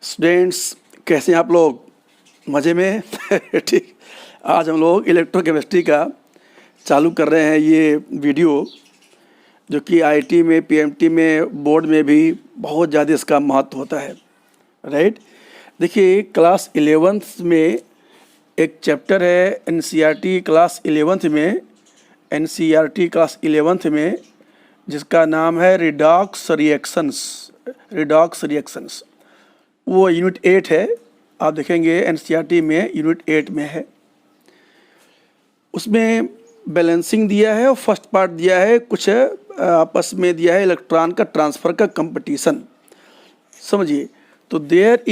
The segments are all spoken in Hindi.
स्टूडेंट्स, कैसे हैं आप लोग? मज़े में? ठीक। आज हम लोग इलेक्ट्रोकेमिस्ट्री का चालू कर रहे हैं ये वीडियो, जो कि आईआईटी में, पीएमटी में, बोर्ड में भी बहुत ज़्यादा इसका महत्व होता है। राइट। देखिए, क्लास 11th में एक चैप्टर है एनसीईआरटी क्लास 11th में, एनसीईआरटी क्लास 11th में, जिसका नाम है रिडॉक्स रिएक्शंस। वो यूनिट 8 है। आप देखेंगे एनसीईआरटी में यूनिट 8 में है। उसमें बैलेंसिंग दिया है और फर्स्ट पार्ट दिया है, कुछ आपस में दिया है इलेक्ट्रॉन का ट्रांसफ़र का कंपटीशन। समझिए, तो there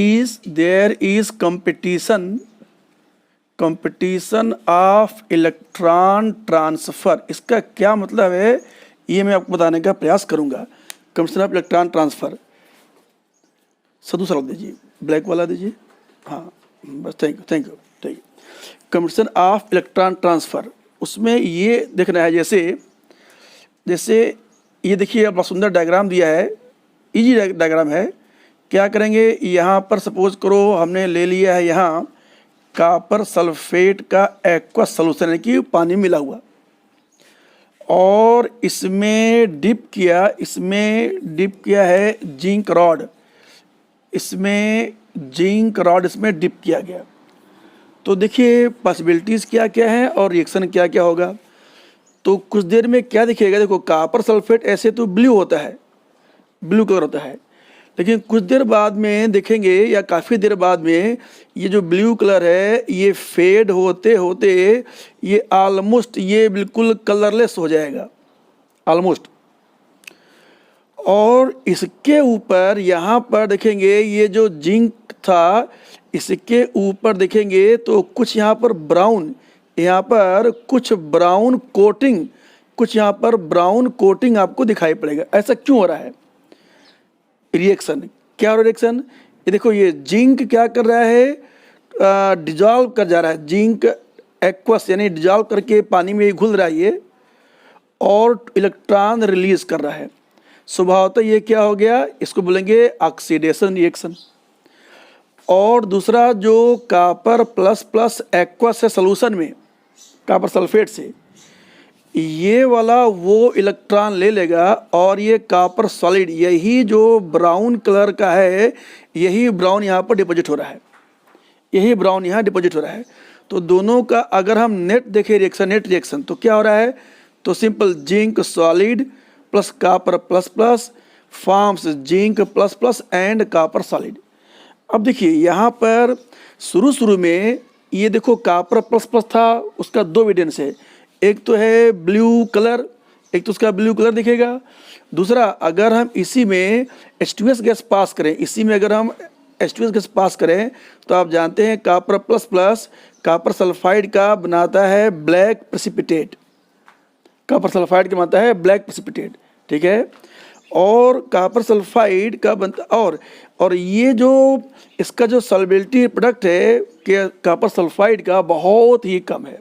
is competition of electron transfer. इसका क्या मतलब है, ये मैं आपको बताने का प्रयास करूँगा। कंपटीशन ऑफ इलेक्ट्रॉन ट्रांसफ़र, दूसरा दीजिए, ब्लैक वाला दीजिए। हाँ, बस thank you. Competition of electron transfer, उसमें ये देखना है, जैसे ये देखिए, अब सुंदर डायग्राम दिया है, इजी डायग्राम है। क्या करेंगे, यहाँ पर सपोज करो हमने ले लिया है यहाँ कॉपर सल्फेट का एक्वस सॉल्यूशन, यानी कि पानी मिला हुआ, और इसमें डिप किया है जिंक रॉड। इसमें डिप किया गया। तो देखिए पॉसिबिलिटीज़ क्या क्या है और रिएक्शन क्या क्या होगा। तो कुछ देर में क्या दिखेगा, देखो कॉपर सल्फेट ऐसे तो ब्लू कलर होता है, लेकिन कुछ देर बाद में देखेंगे, या काफ़ी देर बाद में, ये जो ब्लू कलर है ये फेड होते होते ये ऑलमोस्ट ये बिल्कुल कलरलेस हो जाएगा, ऑलमोस्ट। और इसके ऊपर यहाँ पर देखेंगे, ये जो जिंक था, इसके ऊपर देखेंगे तो कुछ यहाँ पर ब्राउन कोटिंग आपको दिखाई पड़ेगा। ऐसा क्यों हो रहा है? रिएक्शन क्या हो रहा है? रिएक्शन, ये देखो, ये जिंक क्या कर रहा है, डिजॉल्व कर जा रहा है। जिंक एक्वस यानी डिजॉल्व करके पानी में घुल रहा है ये, और इलेक्ट्रॉन रिलीज कर रहा है। स्वभावतः ये क्या हो गया, इसको बोलेंगे ऑक्सीडेशन रिएक्शन। और दूसरा जो कॉपर प्लस एक्वस है सॉल्यूशन में, कॉपर सल्फेट से, ये वाला वो इलेक्ट्रॉन ले लेगा, और ये कॉपर सॉलिड, यही जो ब्राउन कलर का है, यही ब्राउन यहाँ पर डिपॉजिट हो रहा है। तो दोनों का अगर हम नेट देखें नेट रिएक्शन, तो क्या हो रहा है, तो simple zinc solid plus copper plus forms zinc plus and copper solid. अब देखिए यहाँ पर शुरू में ये देखो कॉपर प्लस था, उसका दो एविडेंस है। एक तो है ब्लू कलर, एक तो उसका ब्लू कलर दिखेगा। दूसरा, अगर हम इसी में H2S गैस पास करें, तो आप जानते हैं कॉपर प्लस कॉपर सल्फाइड का बनाता है ब्लैक प्रेसिपिटेट। ठीक है। और कॉपर सल्फाइड का बनता, और ये जो इसका जो सॉल्युबिलिटी प्रोडक्ट है कि कॉपर सल्फाइड का बहुत ही कम है,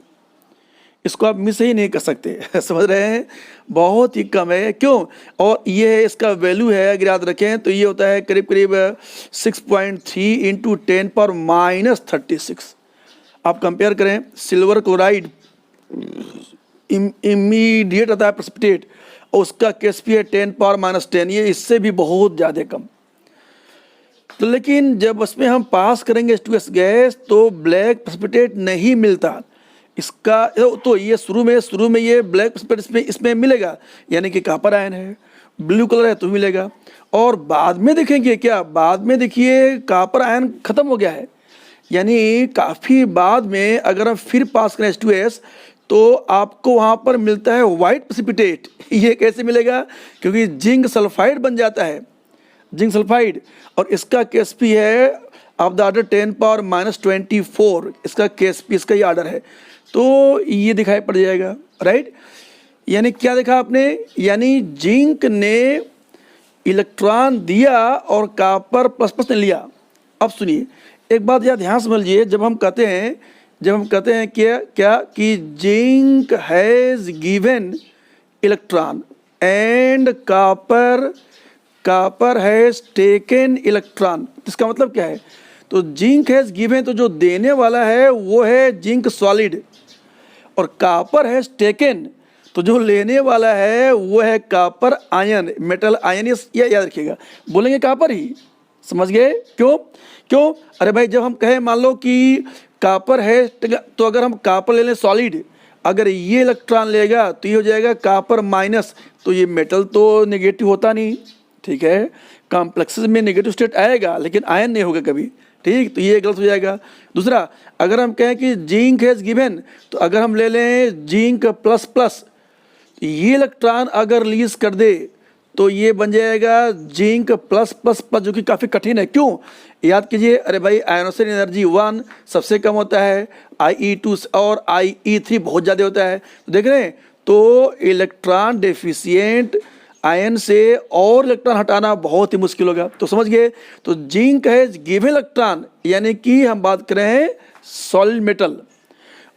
इसको आप मिस ही नहीं कर सकते। समझ रहे हैं, बहुत ही कम है। क्यों? और ये इसका वैल्यू है, अगर याद रखें तो ये होता है करीब 6.3 × 10⁻36। आप कंपेयर करें, सिल्वर क्लोराइड इमीडिएट आता है प्रेसिपिटेट, और उसका केएसपी है 10⁻10, ये इससे भी बहुत ज़्यादा कम। तो लेकिन जब उसमें हम पास करेंगे H2S गैस, तो ब्लैक प्रेसिपिटेट नहीं मिलता इसका। तो ये शुरू में ये ब्लैक प्रेसिपिटेट इसमें मिलेगा, यानी कि कॉपर आयन है, ब्लू कलर है तो मिलेगा। और बाद में देखेंगे क्या, बाद में देखिए कॉपर आयन खत्म हो गया है, यानी काफ़ी बाद में अगर हम फिर पास करें H2S, तो आपको वहाँ पर मिलता है वाइट प्रेसिपिटेट। ये कैसे मिलेगा? क्योंकि जिंक सल्फाइड बन जाता है, और इसका केएसपी है ऑफ द ऑर्डर 10⁻24। इसका केएसपी, इसका ये ऑर्डर है, तो ये दिखाई पड़ जाएगा। राइट। यानी क्या देखा आपने, यानी जिंक ने इलेक्ट्रॉन दिया और कॉपर प्लस ने लिया। अब सुनिए, एक बात याद ध्यान समझ लीजिए, जब हम कहते हैं कि zinc has given electron and copper copper has taken electron, इसका मतलब क्या है? तो जिंक हैज गिवन, तो जो देने वाला है वो है जिंक सॉलिड, और कापर हैज टेकन, तो जो लेने वाला है वो है कापर आयन, मेटल आयन। ये याद रखिएगा, बोलेंगे कापर ही, समझ गए? क्यों क्यों? अरे भाई जब हम कहें मान लो कि कापर है, तो अगर हम कापर ले लें सॉलिड, अगर ये इलेक्ट्रॉन लेगा तो ये हो जाएगा कापर माइनस, तो ये मेटल तो नेगेटिव होता नहीं, ठीक है। कॉम्प्लेक्सेस में नेगेटिव स्टेट आएगा लेकिन आयन नहीं होगा कभी, ठीक, तो ये गलत हो जाएगा। दूसरा, अगर हम कहें कि जिंक हैज गिवन, तो अगर हम ले लें जिंक प्लस प्लस, ये इलेक्ट्रॉन अगर रिलीज कर दे तो ये बन जाएगा जिंक प्लस प्लस प्लस, जो कि काफ़ी कठिन है। क्यों? याद कीजिए, अरे भाई आयनोसन एनर्जी 1 सबसे कम होता है, IE2 और IE3 बहुत ज़्यादा होता है, तो देख रहे हैं, तो इलेक्ट्रॉन डेफिशिएंट आयन से और इलेक्ट्रॉन हटाना बहुत ही मुश्किल होगा। तो समझ गए, तो जिंक है गिवन इलेक्ट्रॉन, यानी कि हम बात कर रहे हैं सॉलिड मेटल,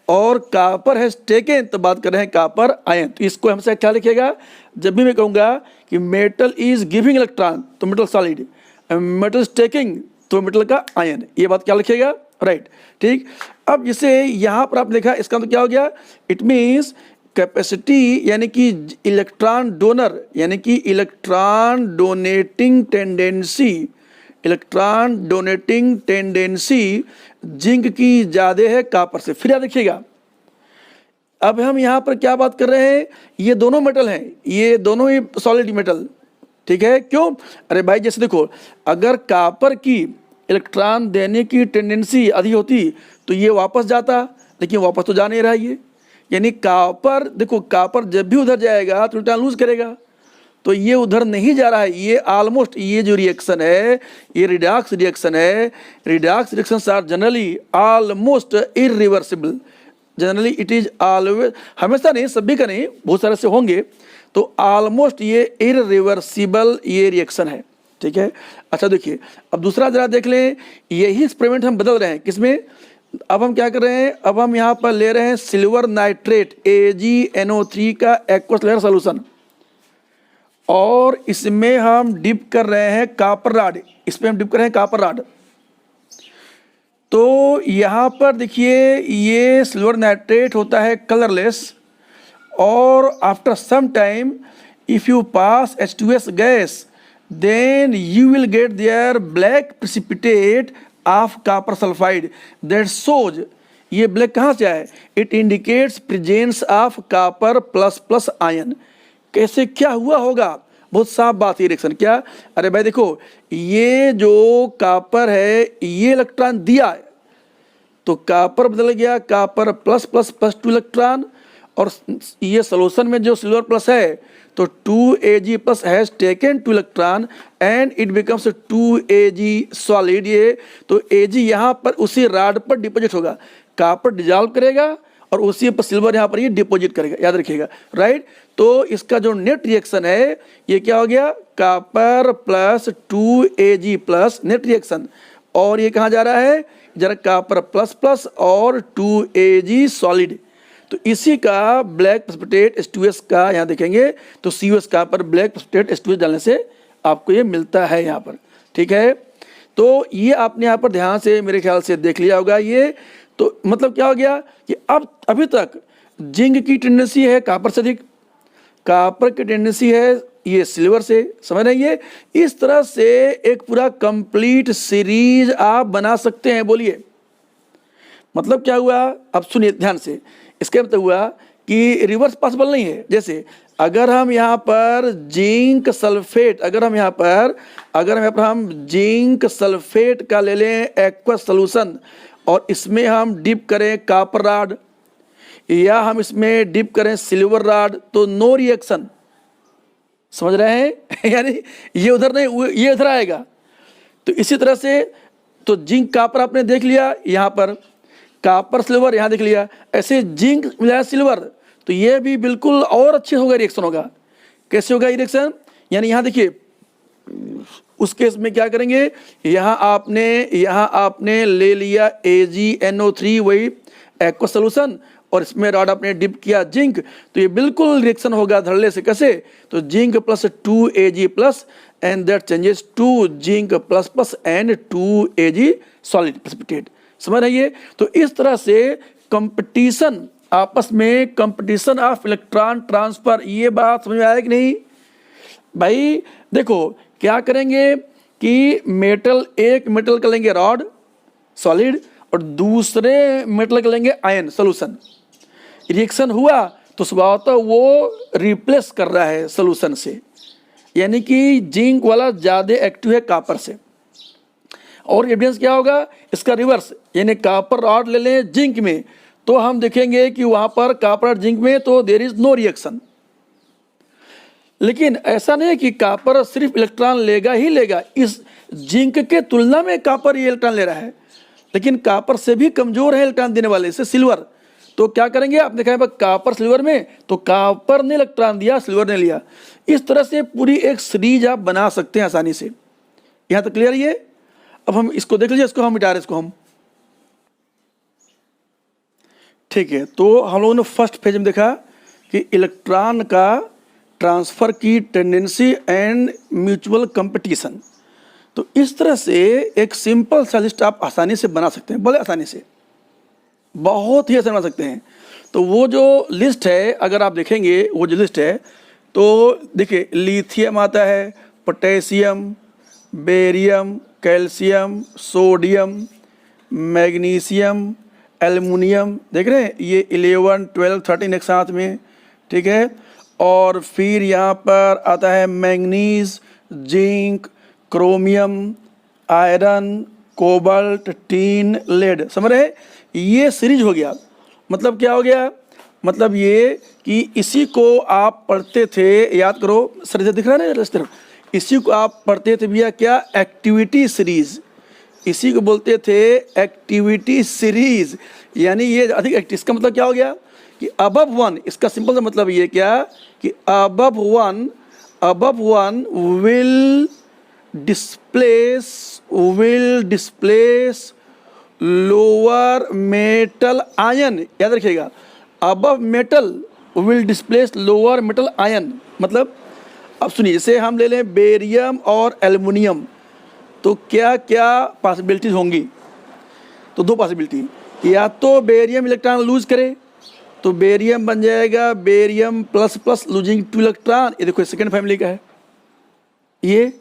और कापर हैज टेकन, तो बात कर रहे हैं कापर आयन। तो इसको हमसे क्या लिखिएगा, जब भी मैं कहूँगा कि मेटल इज गिविंग इलेक्ट्रॉन तो metal solid, metal is taking तो मेटल का आयन, ये बात क्या लिखिएगा, राइट, ठीक। अब जिसे यहाँ पर आप लिखा, इसका तो क्या हो गया, इट मीन्स कैपेसिटी, यानी कि इलेक्ट्रॉन डोनर, यानी कि electron donating tendency, electron donating tendency zinc की ज़्यादा है कापर से। फिर याद रखिएगा, अब हम यहाँ पर क्या बात कर रहे हैं, ये दोनों मेटल हैं, ये दोनों ही सॉलिड मेटल, ठीक है। क्यों? अरे भाई जैसे देखो, अगर कापर की इलेक्ट्रॉन देने की टेंडेंसी अधिक होती तो ये वापस जाता, लेकिन वापस तो जा नहीं रहा ये, यानी कापर, देखो कापर जब भी उधर जाएगा तो इलेक्ट्रॉन लूज करेगा, तो ये उधर नहीं जा रहा है, ये ऑलमोस्ट, ये जो रिएक्शन है ये रिडॉक्स रिएक्शन है। Redox reactions are generally almost irreversible, generally it is always, हमेशा नहीं, सभी का नहीं, बहुत सारे से होंगे, तो ऑलमोस्ट ये इरिवर्सिबल ये रिएक्शन है, ठीक है। अच्छा देखिए, अब दूसरा जरा देख लें, यही एक्सपेरिमेंट हम बदल रहे हैं, किसमें? अब हम क्या कर रहे हैं, अब हम यहाँ पर ले रहे हैं सिल्वर नाइट्रेट AgNO3 का एक्वस लेयर सोल्यूशन, और इसमें हम डिप कर रहे हैं कापर रॉड, इसमें हम डिप कर रहे हैं कापर रॉड। तो यहाँ पर देखिए, ये सिल्वर नाइट्रेट होता है कलरलेस, और after some time if you pass H2S gas then you will get there black precipitate of copper sulphide that shows, ये ब्लैक कहाँ से आए, it indicates presence of copper plus plus ion. कैसे क्या हुआ होगा, बहुत साफ बात है रिएक्शन क्या। अरे भाई देखो, ये जो कॉपर है ये इलेक्ट्रॉन दिया है, तो कॉपर बदल गया copper plus plus plus 2 electron, और ये सोल्यूशन में जो सिल्वर प्लस है तो 2Ag plus has taken 2 electron and it becomes 2Ag solid. ये तो Ag यहाँ पर उसी रॉड पर डिपोजिट होगा, कॉपर डिजॉल्व करेगा और उसी पर सिल्वर यहाँ पर ये डिपोजिट करेगा, याद रखिएगा, राइट। तो इसका जो नेट रिएक्शन है ये क्या हो गया, copper plus 2Ag plus net reaction, और ये कहाँ जा रहा है, जरा कॉपर प्लस प्लस और 2Ag सॉलिड। तो इसी का ब्लैक प्रेसिपिटेट H2S का यहाँ देखेंगे तो COS का पर ब्लैक प्रेसिपिटेट H2S डालने से आपको ये मिलता है यहाँ पर, ठीक है। तो ये आपने यहाँ पर ध्यान से मेरे ख्याल से देख लिया होगा। ये तो मतलब क्या हो गया कि अब अभी तक जिंक की टेंडेंसी है कॉपर से अधिक, कॉपर की टेंडेंसी है ये सिल्वर से, समझ रहे हैं। ये इस तरह से एक पूरा कंप्लीट सीरीज आप बना सकते हैं। बोलिए मतलब क्या हुआ, अब सुनिए ध्यान से, इसका मतलब हुआ कि रिवर्स पॉसिबल नहीं है। जैसे अगर हम यहाँ पर जिंक सल्फेट, अगर हम यहाँ पर जिंक सल्फेट का ले लें एक्वस सोल्यूशन और इसमें हम डिप करें कॉपर रॉड या हम इसमें डिप करें सिल्वर रॉड, तो नो रिएक्शन, समझ रहे हैं यानी ये उधर नहीं ये इधर आएगा। तो इसी तरह से तो जिंक कॉपर आपने देख लिया, यहाँ पर कॉपर सिल्वर यहाँ देख लिया, ऐसे जिंक मिलाया सिल्वर, तो ये भी बिल्कुल और अच्छे होगा रिएक्शन होगा। कैसे होगा रिएक्शन, यानी यहाँ देखिए उस केस में क्या करेंगे, यहाँ आपने ले लिया AgNO3 वही एक्वस सोल्यूशन और इसमें रॉड आपने डिप किया जिंक, तो ये बिल्कुल रिएक्शन होगा धड़ल्ले से। कैसे? तो zinc plus 2Ag plus and that changes to zinc plus plus and 2Ag solid precipitate. समझ रही है? तो इस तरह से कंपटीशन, आपस में कंपटीशन ऑफ इलेक्ट्रॉन ट्रांसफर, ये बात समझ में आया कि नहीं भाई? देखो क्या करेंगे कि एक मेटल का लेंगे रॉड सॉलिड और दूसरे मेटल का लेंगे आयन सॉल्यूशन। रिएक्शन हुआ तो स्वभावतः वो रिप्लेस कर रहा है सॉल्यूशन से, यानी कि जिंक वाला ज़्यादा एक्टिव है कॉपर से। और एविडेंस क्या होगा इसका? रिवर्स, यानी कॉपर रॉड ले लें जिंक में तो हम देखेंगे कि वहाँ पर कॉपर जिंक में तो देयर इज नो रिएक्शन। लेकिन ऐसा नहीं है कि कॉपर सिर्फ इलेक्ट्रॉन लेगा ही लेगा, इस जिंक के तुलना में कॉपर ये इलेक्ट्रॉन ले रहा है, लेकिन कॉपर से भी कमजोर है इलेक्ट्रॉन देने वाले से सिल्वर। तो क्या करेंगे? आपने कहा कॉपर सिल्वर में, तो कॉपर ने इलेक्ट्रॉन दिया, सिल्वर ने लिया। इस तरह से पूरी एक सीरीज आप बना सकते हैं आसानी से। यहाँ तक क्लियर ये? अब हम इसको देख लीजिए, इसको हम मिटा रहे, इसको हम, ठीक है। तो हम लोगों ने फर्स्ट फेज में देखा कि इलेक्ट्रॉन का ट्रांसफर की टेंडेंसी एंड म्यूचुअल कंपटीशन। तो इस तरह से एक सिंपल सा लिस्ट आप आसानी से बना सकते हैं, बड़े आसानी से, बहुत ही आसान बना सकते हैं। तो वो जो लिस्ट है अगर आप देखेंगे, वो जो लिस्ट है तो देखिए लिथियम आता है, potassium, barium, calcium, sodium, magnesium, aluminium, देख रहे हैं ये 11, 12, 13 एक साथ में, ठीक है। और फिर यहाँ पर आता है manganese, zinc, chromium, iron, cobalt, tin, lead. समझ रहे? ये सीरीज हो गया। मतलब क्या हो गया? मतलब ये कि इसी को आप पढ़ते थे, याद करो, सर दिख रहा है ना इस तरफ, इसी को आप पढ़ते थे भैया क्या? Activity series. इसी को बोलते थे एक्टिविटी सीरीज, यानी ये अधिक। इसका मतलब क्या हो गया कि अबव वन, इसका सिंपल सा मतलब ये क्या कि above one will displace lower metal ion. याद रखिएगा, above metal will displace lower metal ion. मतलब अब सुनिए, जैसे हम ले लें बेरियम और एल्युमिनियम, तो क्या क्या पॉसिबिलिटीज होंगी? तो दो पॉसिबिलिटी, या तो बेरियम इलेक्ट्रॉन लूज करे तो बेरियम बन जाएगा barium plus plus losing 2 electron, ये देखो सेकेंड फैमिली का है ये।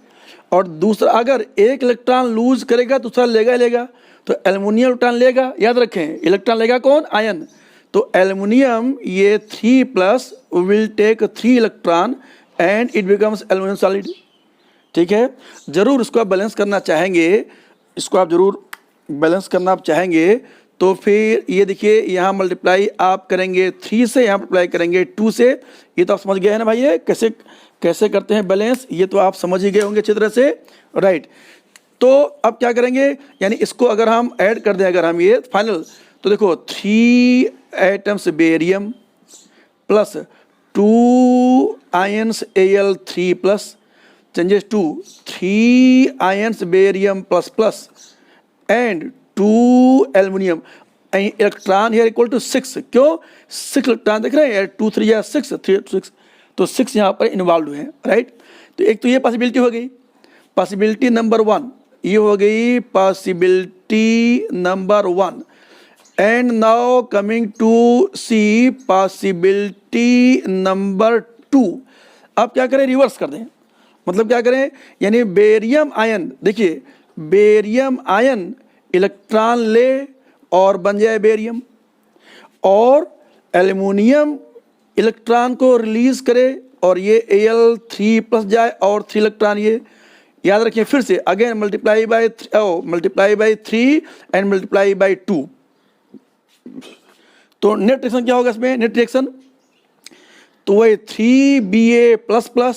और दूसरा, अगर एक इलेक्ट्रॉन लूज करेगा दूसरा लेगा ही लेगा, तो एल्युमिनियम इलेक्ट्रॉन लेगा। याद रखें, इलेक्ट्रॉन लेगा कौन? आयन। तो एल्युमिनियम ये 3+ will take 3 electron and it becomes aluminium solid. ठीक है, जरूर इसको आप बैलेंस करना चाहेंगे, इसको आप जरूर बैलेंस करना आप चाहेंगे। तो फिर ये देखिए, यहाँ मल्टीप्लाई आप करेंगे 3 से, यहाँ मल्टीप्लाई करेंगे 2 से। ये तो आप समझ गए हैं ना भाई, ये कैसे कैसे करते हैं बैलेंस, ये तो आप समझ ही गए होंगे अच्छी तरह से, राइट। तो अब क्या करेंगे, यानी इसको अगर हम ऐड कर दें, अगर हम ये फाइनल, तो देखो 3 atoms barium plus 2 ions Al3+ changes to 3 ions barium plus and 2 aluminium and electron here equal to 6। क्यों 6 इलेक्ट्रॉन देख रहे हैं, 2 3 या 6 3 6, तो 6 यहाँ पर इन्वॉल्व है, राइट। तो एक तो ये पॉसिबिलिटी हो गई, पॉसिबिलिटी नंबर 1 ये हो गई possibility number 1। And now coming to see possibility number 2। अब क्या करें, रिवर्स कर दें। मतलब क्या करें, यानी बेरियम आयन, देखिए बेरियम आयन इलेक्ट्रॉन ले और बन जाए बेरियम, और एल्युमिनियम इलेक्ट्रॉन को रिलीज करे और ये Al3+ जाए और 3 इलेक्ट्रॉन ये। याद रखिए फिर से, again multiply by 3 and multiply by 2। तो नेट रिएक्शन क्या होगा इसमें, नेट रिएक्शन तो वही 3Ba++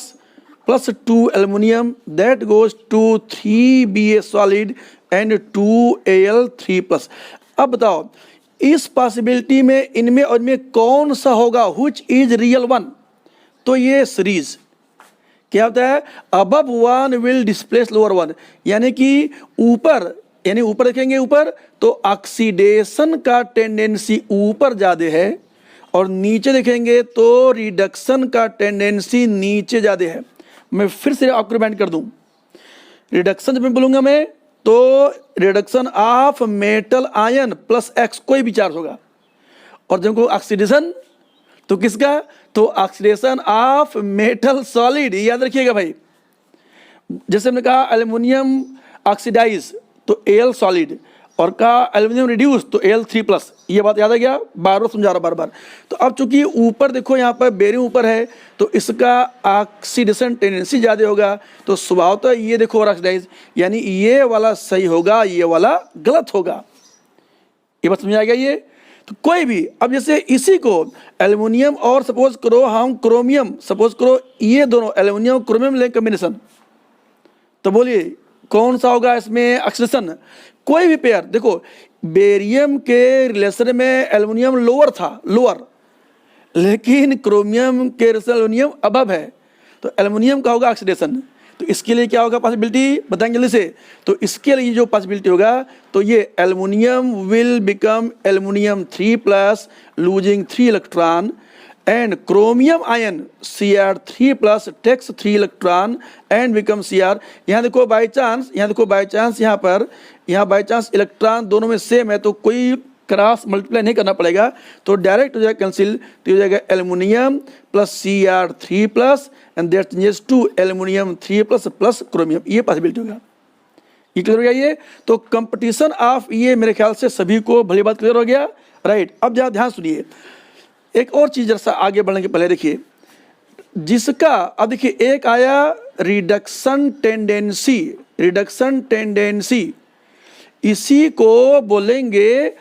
plus 2 aluminium that goes to 3Ba solid and 2Al3+। अब बताओ इस पॉसिबिलिटी में इनमें और इनमें कौन सा होगा, which is real one। तो ये सीरीज क्या होता है, above one will displace lower one, यानी कि ऊपर यानी ऊपर देखेंगे ऊपर तो ऑक्सीडेशन का टेंडेंसी ऊपर ज़्यादा है, और नीचे देखेंगे तो रिडक्शन का टेंडेंसी नीचे ज़्यादा है। मैं फिर से आपको रिमाइंड कर दूं, रिडक्शन जब मैं बोलूँगा मैं तो reduction of metal ion plus x कोई भी चार्ज होगा, और जब को ऑक्सीडेशन तो किसका, तो ऑक्सीडेशन ऑफ मेटल सॉलिड। याद रखिएगा भाई, जैसे हमने कहा एल्युमिनियम ऑक्सीडाइज तो Al सॉलिड, और कहा एल्युमिनियम रिड्यूस तो Al3+। ये बात याद आ गया, बार बार समझा रहा बार बार। तो अब चूंकि ऊपर देखो यहाँ पर बेरियम ऊपर है तो इसका ऑक्सीडेशन टेंडेंसी ज़्यादा होगा, तो स्वभावतः ये देखो और ऑक्सीडाइज, यानी ये वाला सही होगा, ये वाला गलत होगा। ये बात समझ आ गया ये। तो कोई भी, अब जैसे इसी को एल्युमिनियम और सपोज करो हम क्रोमियम, सपोज करो ये दोनों एल्युमिनियम क्रोमियम लें कॉम्बिनेशन, तो बोलिए कौन सा होगा इसमें ऑक्सीडेशन। कोई भी पेयर देखो, बेरियम के रिलेशन में एल्युमिनियम लोअर था, लोअर, लेकिन क्रोमियम के रिलेशन एल्युमिनियम अबव है, तो एल्युमिनियम का होगा ऑक्सीडेशन। तो इसके लिए क्या होगा पॉसिबिलिटी बताएंगे जल्दी से। तो इसके लिए जो पॉसिबिलिटी होगा तो ये aluminium will become aluminium 3+ losing 3 electron, and chromium ion Cr3+ takes 3 electron and becomes Cr। यहाँ देखो बाई चांस, यहाँ पर यहाँ बाई चांस इलेक्ट्रॉन दोनों में सेम है तो कोई क्रॉस मल्टीप्लाई नहीं करना पड़ेगा, तो डायरेक्ट हो जाएगा कैंसिल, तो हो जाएगा aluminium plus Cr3+ and that changes to aluminium 3+ plus chromium. ये पॉसिबिलिटी होगा। ये क्लियर हो गया ये। तो कंपटीशन ऑफ ये मेरे ख्याल से सभी को भली बात क्लियर हो गया, राइट। अब जरा ध्यान सुनिए, एक और चीज़ जैसा आगे बढ़ने के पहले देखिए, जिसका अब देखिए एक आया रिडक्शन टेंडेंसी, रिडक्शन टेंडेंसी, इसी को बोलेंगे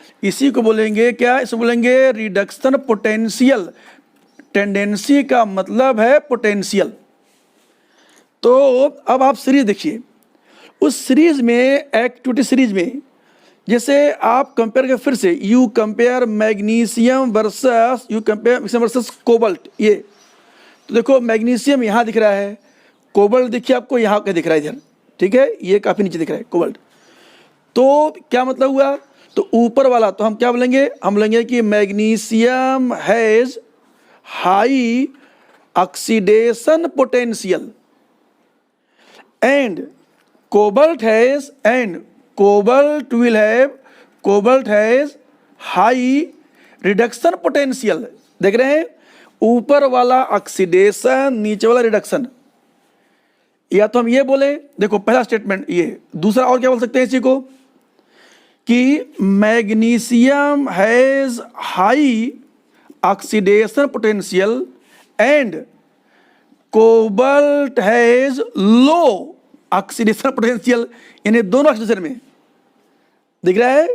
क्या, इसे बोलेंगे रिडक्शन पोटेंशियल। टेंडेंसी का मतलब है पोटेंशियल। तो अब आप सीरीज देखिए, उस सीरीज में एक्टिविटी सीरीज में जैसे आप कंपेयर कर, फिर से you compare magnesium versus cobalt. ये तो देखो मैग्नीशियम यहाँ दिख रहा है, कोबाल्ट देखिए आपको यहाँ का दिख रहा है इधर, ठीक है, ये काफ़ी नीचे दिख रहा है कोबाल्ट। तो क्या मतलब हुआ, तो ऊपर वाला तो हम क्या बोलेंगे, हम बोलेंगे कि magnesium has high oxidation potential and cobalt has high reduction potential. देख रहे हैं, ऊपर वाला ऑक्सीडेशन, नीचे वाला रिडक्शन। या तो हम ये बोले, देखो पहला स्टेटमेंट ये, दूसरा और क्या बोल सकते हैं इसी को कि magnesium has high oxidation potential and cobalt has low oxidation potential. यानी दोनों ऑक्सीडेशन में दिख रहा है,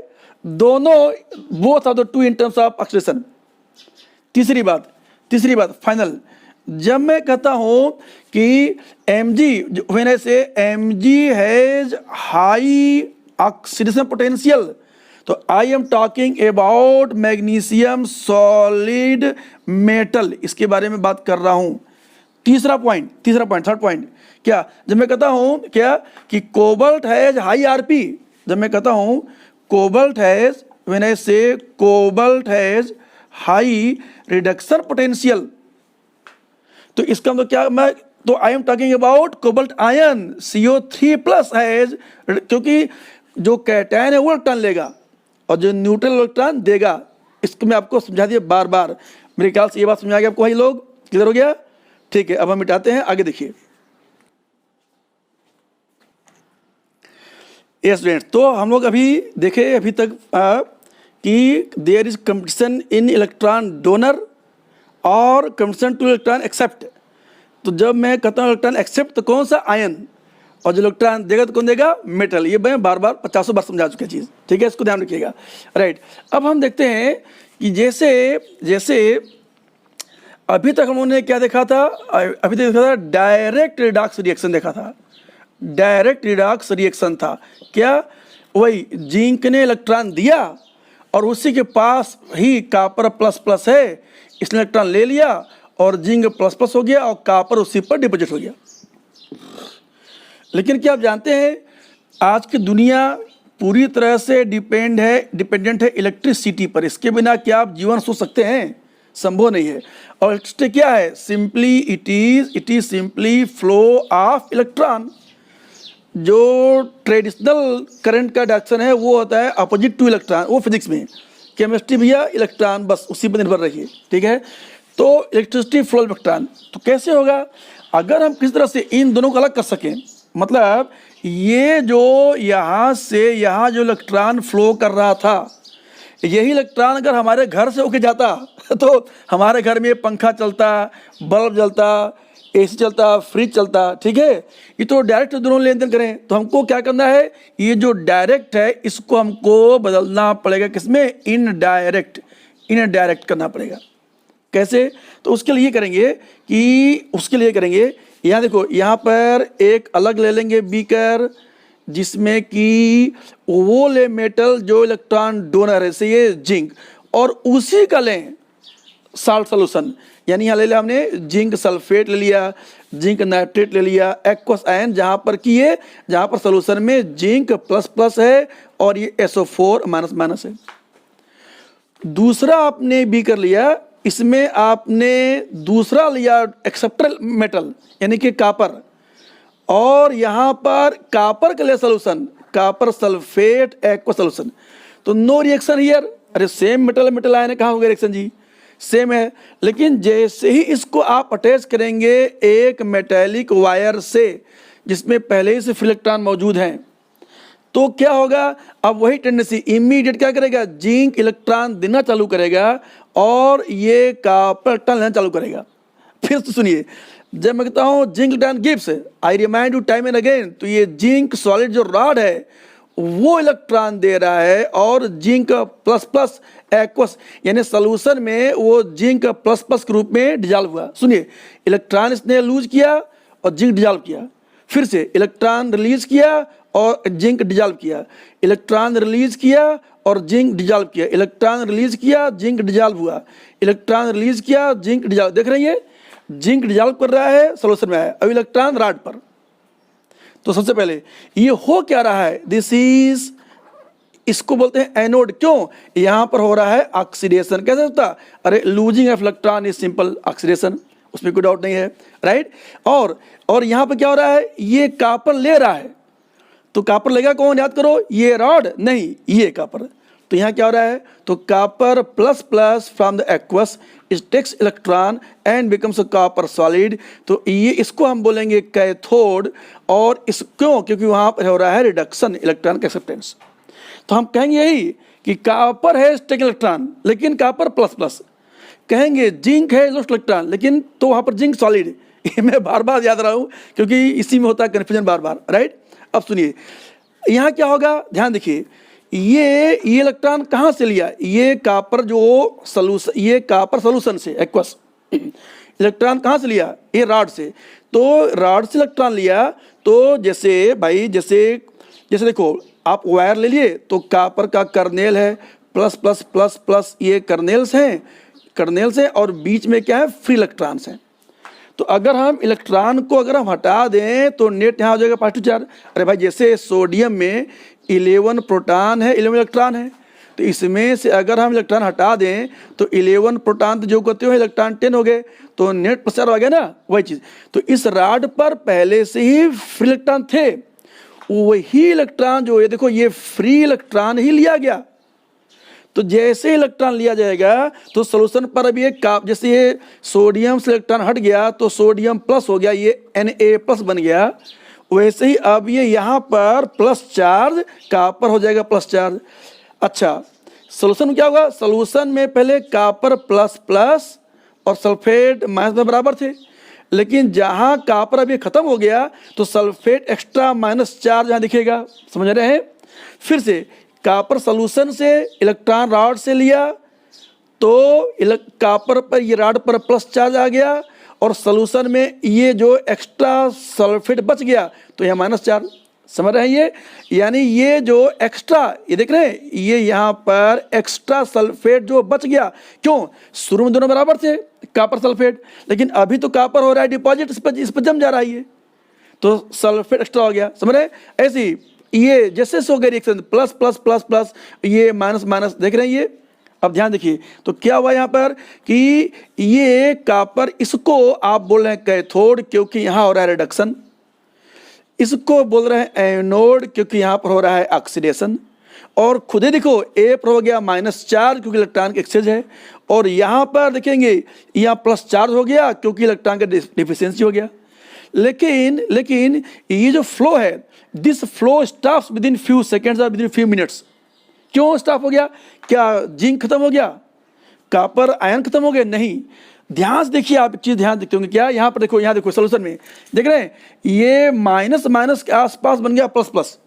दोनों both of the two in terms of oxidation. तीसरी बात फाइनल, जब मैं कहता हूं कि Mg when I say Mg has high oxidation potential, तो I am talking about magnesium solid metal, इसके बारे में बात कर रहा हूं। थर्ड पॉइंट क्या, जब मैं कहता हूं क्या कि कोबाल्ट हैज हाई आरपी, जब मैं कहता हूं कोबाल्ट हैज, व्हेन आई से cobalt has high reduction potential, तो इसका मतलब क्या, मैं तो I am talking about cobalt ion CO3+ has, क्योंकि जो कैटायन है वो इलेक्ट्रॉन लेगा और जो न्यूट्रल इलेक्ट्रॉन देगा। इसको मैं आपको समझा दिया बार बार, मेरे ख्याल से ये बात समझा गया आपको भाई लोग, क्लियर हो गया, ठीक है। अब हम मिटाते हैं, आगे देखिए। यस स्टूडेंट्स, तो हम लोग अभी देखे अभी तक कि there is competition in electron donor और कंपटीशन टू इलेक्ट्रॉन एक्सेप्ट। तो जब मैं कहता हूँ इलेक्ट्रॉन एक्सेप्ट तो कौन सा, आयन, और जो इलेक्ट्रॉन देगा तो कौन देगा, मेटल। ये मैं बार बार 50 बार समझा चुका चीज़, ठीक है, इसको ध्यान रखिएगा, राइट। अब हम देखते हैं कि जैसे अभी तक हम लोगों ने क्या देखा था, डायरेक्ट रिडॉक्स रिएक्शन देखा था, डायरेक्ट रिडॉक्स रिएक्शन था क्या, वही जिंक ने इलेक्ट्रॉन दिया और उसी के पास ही कॉपर ++ है, इसने इलेक्ट्रॉन ले लिया और जिंक ++ हो गया और कॉपर उसी पर डिपॉजिट हो गया। लेकिन क्या आप जानते हैं आज की दुनिया पूरी तरह से डिपेंडेंट है इलेक्ट्रिसिटी पर। इसके बिना क्या आप जीवन सोच सकते हैं? संभव नहीं है। और इलेक्ट्रिसिटी क्या है? Simply it is simply flow of electron. जो ट्रेडिशनल करंट का डायरेक्शन है वो होता है अपोजिट टू इलेक्ट्रॉन, वो फिजिक्स में। केमिस्ट्री भैया इलेक्ट्रॉन, बस उसी पर निर्भर रहिए, ठीक है। तो इलेक्ट्रिसिटी फ्लो इलेक्ट्रॉन, तो कैसे होगा? अगर हम किस तरह से इन दोनों को अलग कर सकें, मतलब ये जो यहाँ से यहाँ जो इलेक्ट्रॉन फ्लो कर रहा था, यही इलेक्ट्रॉन अगर हमारे घर से होके जाता तो हमारे घर में पंखा चलता, बल्ब जलता, एसी चलता, फ्रिज चलता, ठीक है। ये तो डायरेक्ट दोनों लेन देन करें, तो हमको क्या करना है? ये जो डायरेक्ट है इसको हमको बदलना पड़ेगा, किसमें? इनडायरेक्ट करना पड़ेगा। कैसे? तो उसके लिए करेंगे यहाँ देखो, यहाँ पर एक अलग ले लेंगे बीकर, जिसमें कि वो ले मेटल जो इलेक्ट्रॉन डोनर है, से ये जिंक, और उसी का लें साल्ट सोल्यूशन। यानी यहाँ ले लिया हमने जिंक सल्फेट ले लिया, जिंक नाइट्रेट ले लिया, एक्वस आयन, जहाँ पर सोल्यूशन में जिंक प्लस है और ये SO4 माइनस है। दूसरा आपने भी कर लिया, इसमें आपने दूसरा लिया एक्सेप्टर मेटल यानी कि कापर, और यहाँ पर कापर का लिया solution, copper sulphate aqueous solution. तो नो रिएक्शन हियर। अरे सेम मेटल आयन है, कहाँ हो गया रिएक्शन जी? सेम है। लेकिन जैसे ही इसको आप अटैच करेंगे एक मेटेलिक वायर से जिसमें पहले ही से फ्री इलेक्ट्रॉन मौजूद हैं, तो क्या होगा? अब वही टेंडेंसी इमीडिएट क्या करेगा? जिंक इलेक्ट्रॉन देना चालू करेगा और ये कॉपर इलेक्ट्रॉन लेना चालू करेगा। फिर तो सुनिए, जब मैं कहता हूँ zinc electron gives, I remind you time and again, तो ये जिंक सॉलिड जो रॉड है वो इलेक्ट्रॉन दे रहा है, और जिंक प्लस एक्वस यानी सोल्यूशन में वो जिंक प्लस के रूप में डिजॉल्व हुआ। सुनिए, इलेक्ट्रॉन इसने लूज किया और जिंक डिजॉल्व किया, फिर से इलेक्ट्रॉन रिलीज किया और जिंक डिजॉल्व किया, इलेक्ट्रॉन रिलीज किया और जिंक डिजॉल्व किया, इलेक्ट्रॉन रिलीज किया, जिंक डिजॉल्व हुआ, इलेक्ट्रॉन रिलीज किया, जिंक डिजॉल्व। देख रही है, जिंक डिजॉल्व कर रहा है, सोल्यूशन में है, अब इलेक्ट्रॉन रॉड पर। तो सबसे पहले ये हो क्या रहा है? दिस इज, इसको बोलते हैं एनोड। क्यों? यहां पर हो रहा है ऑक्सीडेशन। कैसे होता? अरे losing of electron is simple oxidation, उसमें कोई डाउट नहीं है, राइट। और यहां पर क्या हो रहा है? ये कॉपर ले रहा है, तो कॉपर लेगा कौन? याद करो, ये रॉड नहीं, ये कॉपर। तो यहाँ क्या हो रहा है? तो copper plus from the aqueous it takes electron and becomes a copper solid. तो ये इसको हम बोलेंगे कैथोड। और इस क्यों? क्योंकि वहाँ पर हो रहा है रिडक्शन इलेक्ट्रॉन का एक्सेप्टेंस। तो हम कहेंगे यही कि कॉपर है टेक इलेक्ट्रॉन, लेकिन कॉपर प्लस। कहेंगे जिंक है लोस्ट इलेक्ट्रॉन, लेकिन तो वहाँ पर जिंक सॉलिड। ये मैं बार याद रहा हूँ क्योंकि इसी में होता है कन्फ्यूजन बार, राइट। अब सुनिए, यहाँ क्या होगा? ध्यान देखिए, ये इलेक्ट्रॉन कहाँ से लिया? ये कॉपर जो सोल्यूशन, ये कॉपर सोल्यूशन से एक्वस इलेक्ट्रॉन कहाँ से लिया? ये रॉड से। तो रॉड से इलेक्ट्रॉन लिया, तो जैसे देखो, आप वायर ले लिए, तो कॉपर का कर्नेल है, प्लस ये कर्नेल्स हैं और बीच में क्या है? फ्री इलेक्ट्रॉन्स हैं। तो अगर हम इलेक्ट्रॉन को हटा दें तो नेट यहाँ हो जाएगा पॉजिटिव चार्ज। अरे भाई, जैसे सोडियम में 11 प्रोटॉन है, 11 इलेक्ट्रॉन है, तो इसमें से अगर हम इलेक्ट्रॉन हटा दें तो 11 प्रोटॉन जो कहते हो इलेक्ट्रॉन 10 हो गए, तो नेट प्लस आ गया ना, वही चीज़। तो इस रॉड पर पहले से ही फ्री इलेक्ट्रॉन थे, वही इलेक्ट्रॉन जो है देखो, ये फ्री इलेक्ट्रॉन ही लिया गया। तो जैसे इलेक्ट्रॉन लिया जाएगा तो सोल्यूशन पर अब ये जैसे ये सोडियम से इलेक्ट्रॉन हट गया तो सोडियम प्लस हो गया, ये Na+ बन गया। वैसे ही अब ये यहाँ पर प्लस चार्ज, कॉपर हो जाएगा प्लस चार्ज। अच्छा, सोल्यूशन क्या होगा? सोल्यूशन में पहले कॉपर प्लस और सल्फेट माइनस में बराबर थे, लेकिन जहाँ कॉपर अभी खत्म हो गया तो सल्फेट एक्स्ट्रा माइनस चार्ज यहाँ दिखेगा। समझ रहे हैं? फिर से कॉपर सोल्यूशन से इलेक्ट्रॉन रॉड से लिया, तो कॉपर पर, ये रॉड पर प्लस चार्ज आ गया, और सोल्यूशन में ये जो एक्स्ट्रा सल्फेट बच गया तो यह माइनस चार्ज। समझ रहे हैं ये? यानी ये जो एक्स्ट्रा, ये देख रहे हैं, ये यहाँ पर एक्स्ट्रा सल्फेट जो बच गया। क्यों? शुरू में दोनों बराबर थे, कॉपर सल्फेट, लेकिन अभी तो कॉपर हो रहा है डिपॉजिट, इस पर जम जा रहा है ये, तो सल्फेट एक्स्ट्रा हो गया। समझ रहे? ऐसे ही ये जैसे हो गया reaction, plus plus plus plus, ये माइनस माइनस, देख रहे हैं ये। अब ध्यान देखिए तो क्या हुआ यहाँ पर कि ये कॉपर, इसको आप बोल रहे हैं कैथोड क्योंकि यहाँ हो रहा है रिडक्शन, इसको बोल रहे हैं एनोड क्योंकि यहाँ पर हो रहा है ऑक्सीडेशन, और खुद ही देखो ए पर हो गया -4 क्योंकि इलेक्ट्रॉन का एक्सचेंज है, और यहाँ पर देखेंगे यहाँ +4 हो गया क्योंकि इलेक्ट्रॉन का डिफिशियंसी हो गया। लेकिन ये जो फ्लो है, this flow stops with in few seconds और विद इन फ्यू मिनट्स। क्यों स्टॉप हो गया? क्या जिंक खत्म हो गया, कॉपर आयन खत्म हो गए? नहीं। ध्यान से देखिए, आप एक चीज ध्यान देखते होंगे क्या, यहाँ पर देखो, यहाँ देखो सोल्यूशन में देख रहे हैं ये माइनस माइनस के आसपास बन गया प्लस प्लस,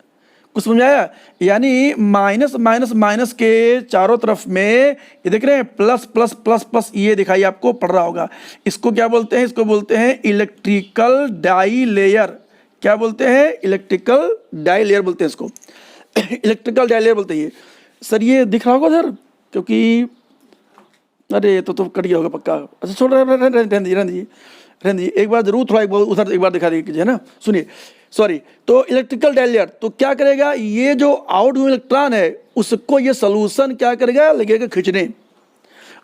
कुछ समझाया? यानी माइनस माइनस माइनस के चारों तरफ में ये देख रहे हैं प्लस प्लस प्लस प्लस, ये दिखाई आपको पड़ रहा होगा। इसको क्या बोलते हैं? इसको बोलते हैं इलेक्ट्रिकल डाई लेयर। क्या बोलते हैं? इलेक्ट्रिकल डाई लेयर बोलते हैं इसको। इलेक्ट्रिकल डाई लेयर बोलते हैं। सर ये दिख रहा होगा सर, क्योंकि अरे तो कट गया होगा पक्का। अच्छा छोड़ रहने दीजिए, एक बार जरूर थोड़ा उधर एक बार दिखा दीजिए ना। सुनिए, सॉरी, तो इलेक्ट्रिकल डाई लेयर तो क्या करेगा, ये जो आउट इलेक्ट्रॉन है उसको ये सोल्यूशन क्या करेगा, लगेगा खींचने।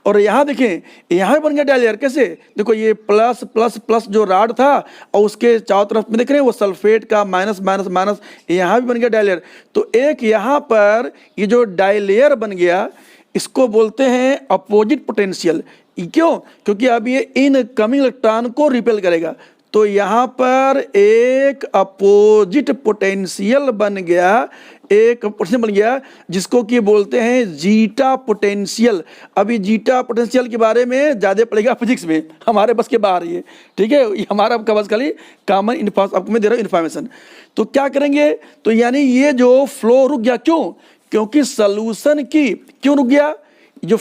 और यहाँ देखें, यहाँ बन गया डाई लेयर। कैसे? देखो ये प्लस प्लस प्लस जो रॉड था और उसके चारों तरफ में देख रहे हैं वो सल्फेट का माइनस माइनस माइनस, यहाँ भी बन गया डाई लेयर। तो एक यहाँ पर ये जो डाई लेयर बन गया इसको बोलते हैं अपोजिट पोटेंशियल। क्यों? क्योंकि अब ये इनकमिंग इलेक्ट्रॉन को रिपेल करेगा। तो यहाँ पर एक अपोजिट पोटेंशियल बन गया, एक पोटेंशियल बन गया जिसको कि बोलते हैं जीटा पोटेंशियल। अभी जीटा पोटेंशियल के बारे में ज़्यादा पड़ेगा फिजिक्स में, हमारे बस के बाहर ये, ठीक है। ये हमारा आपका बस खाली कॉमन आपको मैं दे रहा हूँ इन्फॉर्मेशन। तो क्या करेंगे, तो यानी ये जो फ्लो रुक गया, क्यों? क्योंकि सोल्यूशन की क्यों रुक गया? जो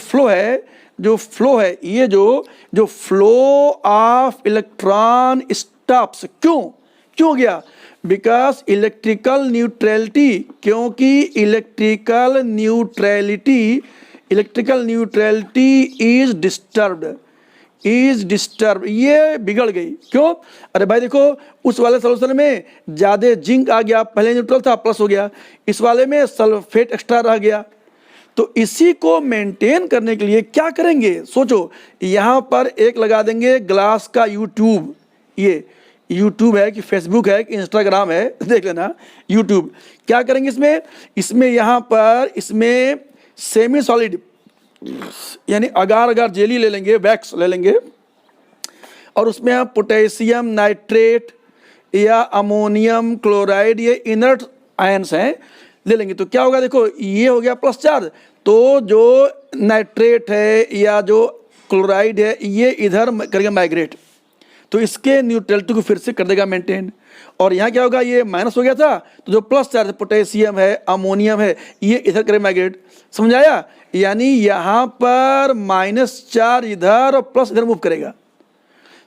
फ्लो है ये जो फ्लो ऑफ इलेक्ट्रॉन स्टॉप्स। क्यों गया? बिकॉज इलेक्ट्रिकल न्यूट्रलिटी, क्योंकि इलेक्ट्रिकल न्यूट्रलिटी इज डिस्टर्ब, ये बिगड़ गई। क्यों? अरे भाई देखो, उस वाले सोल्यूशन में ज़्यादा जिंक आ गया, पहले न्यूट्रल था प्लस हो गया, इस वाले में सल्फेट एक्स्ट्रा रह गया। तो इसी को मेंटेन करने के लिए क्या करेंगे, सोचो, यहाँ पर एक लगा देंगे ग्लास का यूट्यूब। ये यूट्यूब है कि फेसबुक है कि इंस्टाग्राम है, देख लेना यूट्यूब। क्या करेंगे इसमें यहाँ पर इसमें सेमी सॉलिड यानी अगार जेली ले लेंगे, वैक्स ले लेंगे, और उसमें आप पोटेशियम नाइट्रेट या अमोनियम क्लोराइड, ये इनर्ट आयंस हैं, ले लेंगे। तो क्या होगा, देखो ये हो गया प्लस चार्ज, तो जो नाइट्रेट है या जो क्लोराइड है ये इधर करेगा माइग्रेट, तो इसके न्यूट्रलिटी को फिर से कर देगा मेंटेन। और यहाँ क्या होगा, ये माइनस हो गया था तो जो प्लस चार्ज पोटेशियम है, अमोनियम है, ये इधर करेगा माइग्रेट। समझ आया? यानी यहाँ पर -4 इधर और प्लस इधर मूव करेगा।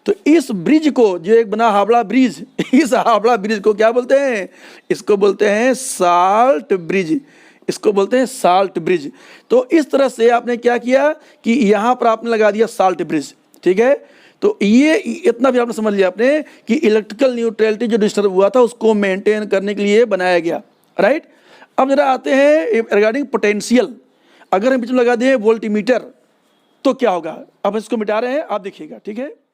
तो इस ब्रिज को, जो एक बना हावड़ा ब्रिज, इस हावड़ा ब्रिज को क्या बोलते हैं? इसको बोलते हैं साल्ट ब्रिज। इसको बोलते हैं साल्ट ब्रिज। तो इस तरह से आपने क्या किया कि यहाँ पर आपने लगा दिया साल्ट ब्रिज, ठीक है। तो ये इतना भी आपने समझ लिया आपने कि इलेक्ट्रिकल न्यूट्रलिटी जो डिस्टर्ब हुआ था उसको मेंटेन करने के लिए बनाया गया, राइट। अब जरा आते हैं रिगार्डिंग पोटेंशियल। अगर हम बीच में लगा दें वोल्टीमीटर तो क्या होगा? अब इसको मिटा रहे हैं, आप देखिएगा, ठीक है।